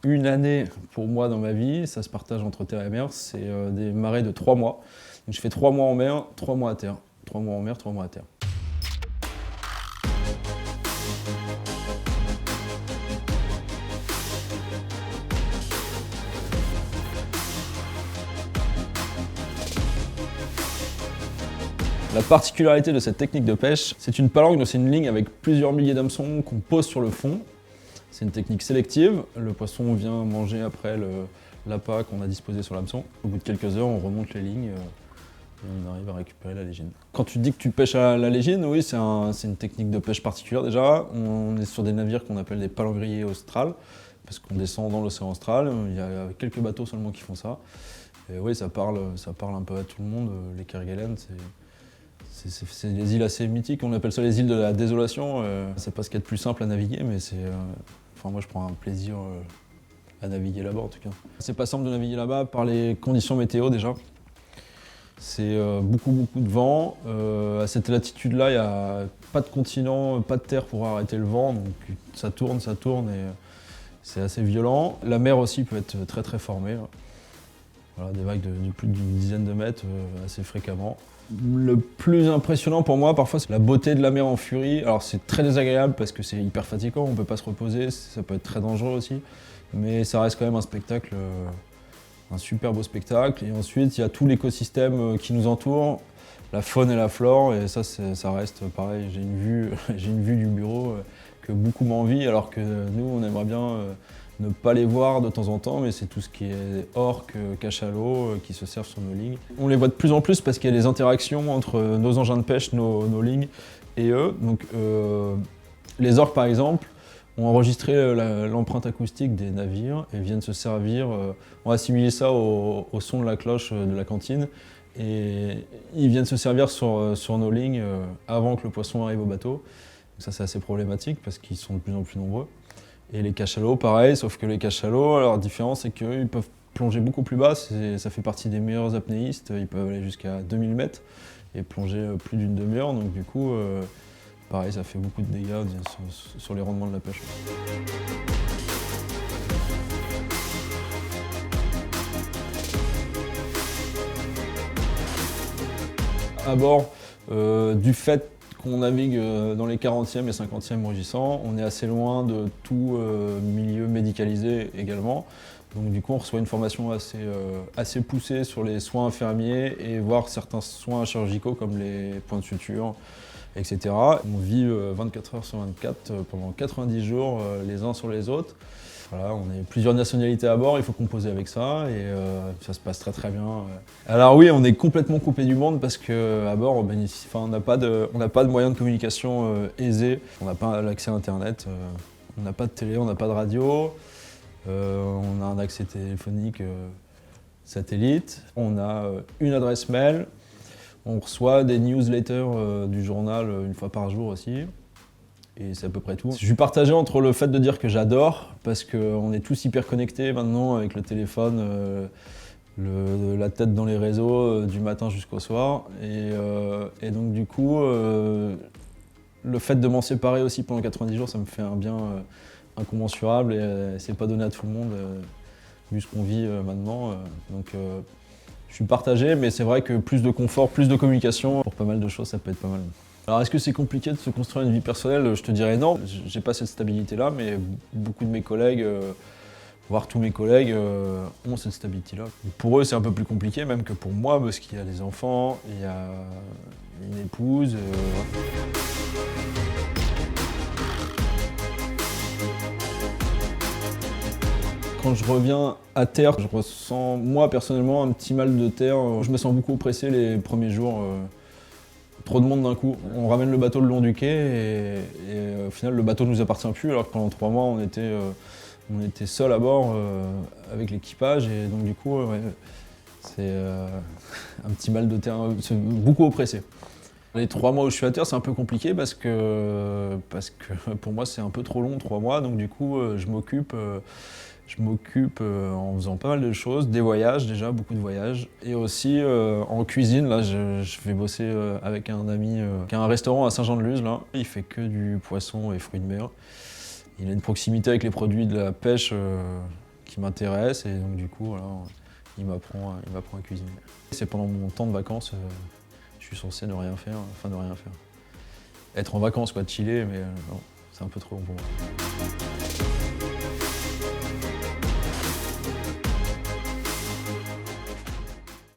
Une année pour moi dans ma vie, ça se partage entre terre et mer, c'est des marées de 3 mois. Donc je fais 3 mois en mer, 3 mois à terre. 3 mois en mer, 3 mois à terre. La particularité de cette technique de pêche, c'est une palangre, c'est une ligne avec plusieurs milliers d'hameçons qu'on pose sur le fond. C'est une technique sélective, le poisson vient manger après l'appât qu'on a disposé sur l'hameçon. Au bout de quelques heures, on remonte les lignes et on arrive à récupérer la légine. Quand tu dis que tu pêches à la légine, oui, c'est une technique de pêche particulière déjà. On est sur des navires qu'on appelle des palangriers australes, parce qu'on descend dans l'océan austral, il y a quelques bateaux seulement qui font ça. Et oui, ça parle un peu à tout le monde, les Kerguelen, c'est des îles assez mythiques, on appelle ça les îles de la désolation. C'est pas ce qu'il y a de plus simple à naviguer, mais enfin, moi je prends un plaisir à naviguer là-bas en tout cas. C'est pas simple de naviguer là-bas par les conditions météo déjà. C'est beaucoup de vent. À cette latitude-là, il n'y a pas de continent, pas de terre pour arrêter le vent, donc ça tourne et c'est assez violent. La mer aussi peut être très formée. Voilà, des vagues de plus d'une dizaine de mètres assez fréquemment. Le plus impressionnant pour moi, parfois, c'est la beauté de la mer en furie. Alors c'est très désagréable parce que c'est hyper fatigant, on ne peut pas se reposer, ça peut être très dangereux aussi. Mais ça reste quand même un spectacle, un super beau spectacle. Et ensuite, il y a tout l'écosystème qui nous entoure, la faune et la flore, et ça reste pareil. J'ai une vue du bureau que beaucoup m'envient, alors que nous, on aimerait bien ne pas les voir de temps en temps, mais c'est tout ce qui est orques, cachalots qui se servent sur nos lignes. On les voit de plus en plus parce qu'il y a des interactions entre nos engins de pêche, nos lignes et eux. Donc, les orques, par exemple, ont enregistré l'empreinte acoustique des navires et viennent se servir, ont assimilé ça au son de la cloche de la cantine, et ils viennent se servir sur nos lignes avant que le poisson arrive au bateau. Donc ça, c'est assez problématique parce qu'ils sont de plus en plus nombreux. Et les cachalots, pareil, sauf que les cachalots, leur différence, c'est qu'ils peuvent plonger beaucoup plus bas, ça fait partie des meilleurs apnéistes, ils peuvent aller jusqu'à 2000 mètres et plonger plus d'une demi-heure, donc du coup, pareil, ça fait beaucoup de dégâts sur les rendements de la pêche. À bord, du fait qu'on navigue dans les 40e et 50e rugissants, on est assez loin de tout milieu médicalisé également. Donc du coup, on reçoit une formation assez poussée sur les soins infirmiers et voire certains soins chirurgicaux comme les points de suture, etc. On vit 24 heures sur 24 pendant 90 jours les uns sur les autres. Voilà, on est plusieurs nationalités à bord, il faut composer avec ça et ça se passe très bien. Alors oui, on est complètement coupé du monde parce qu'à bord, on n'a pas de moyens de communication aisés. On n'a pas l'accès à Internet, on n'a pas de télé, on n'a pas de radio, on a un accès téléphonique satellite, on a une adresse mail, on reçoit des newsletters du journal une fois par jour aussi. Et c'est à peu près tout. Je suis partagé entre le fait de dire que j'adore, parce qu'on est tous hyper connectés maintenant avec le téléphone, la tête dans les réseaux du matin jusqu'au soir. Et donc du coup, le fait de m'en séparer aussi pendant 90 jours, ça me fait un bien incommensurable et c'est pas donné à tout le monde, vu ce qu'on vit maintenant. Donc je suis partagé, mais c'est vrai que plus de confort, plus de communication, pour pas mal de choses, ça peut être pas mal. Alors est-ce que c'est compliqué de se construire une vie personnelle? Je te dirais non, j'ai pas cette stabilité-là, mais beaucoup de mes collègues, voire tous mes collègues, ont cette stabilité-là. Pour eux, c'est un peu plus compliqué même que pour moi, parce qu'il y a des enfants, il y a une épouse. Quand je reviens à terre, je ressens, moi personnellement, un petit mal de terre. Je me sens beaucoup oppressé les premiers jours. Trop de monde d'un coup. On ramène le bateau le long du quai et au final le bateau ne nous appartient plus alors que pendant 3 mois on était seuls à bord avec l'équipage et donc du coup c'est un petit mal de terre, c'est beaucoup oppressé. Les 3 mois où je suis à terre c'est un peu compliqué parce que pour moi c'est un peu trop long 3 mois, donc du coup je m'occupe en faisant pas mal de choses, des voyages déjà, beaucoup de voyages, et aussi en cuisine. Là, je vais bosser avec un ami qui a un restaurant à Saint-Jean-de-Luz. Là, il fait que du poisson et fruits de mer. Il a une proximité avec les produits de la pêche qui m'intéresse et donc du coup, voilà, il m'apprend à cuisiner. C'est pendant mon temps de vacances, je suis censé ne rien faire, enfin ne rien faire. Être en vacances, quoi, chiller, mais non, c'est un peu trop long pour moi.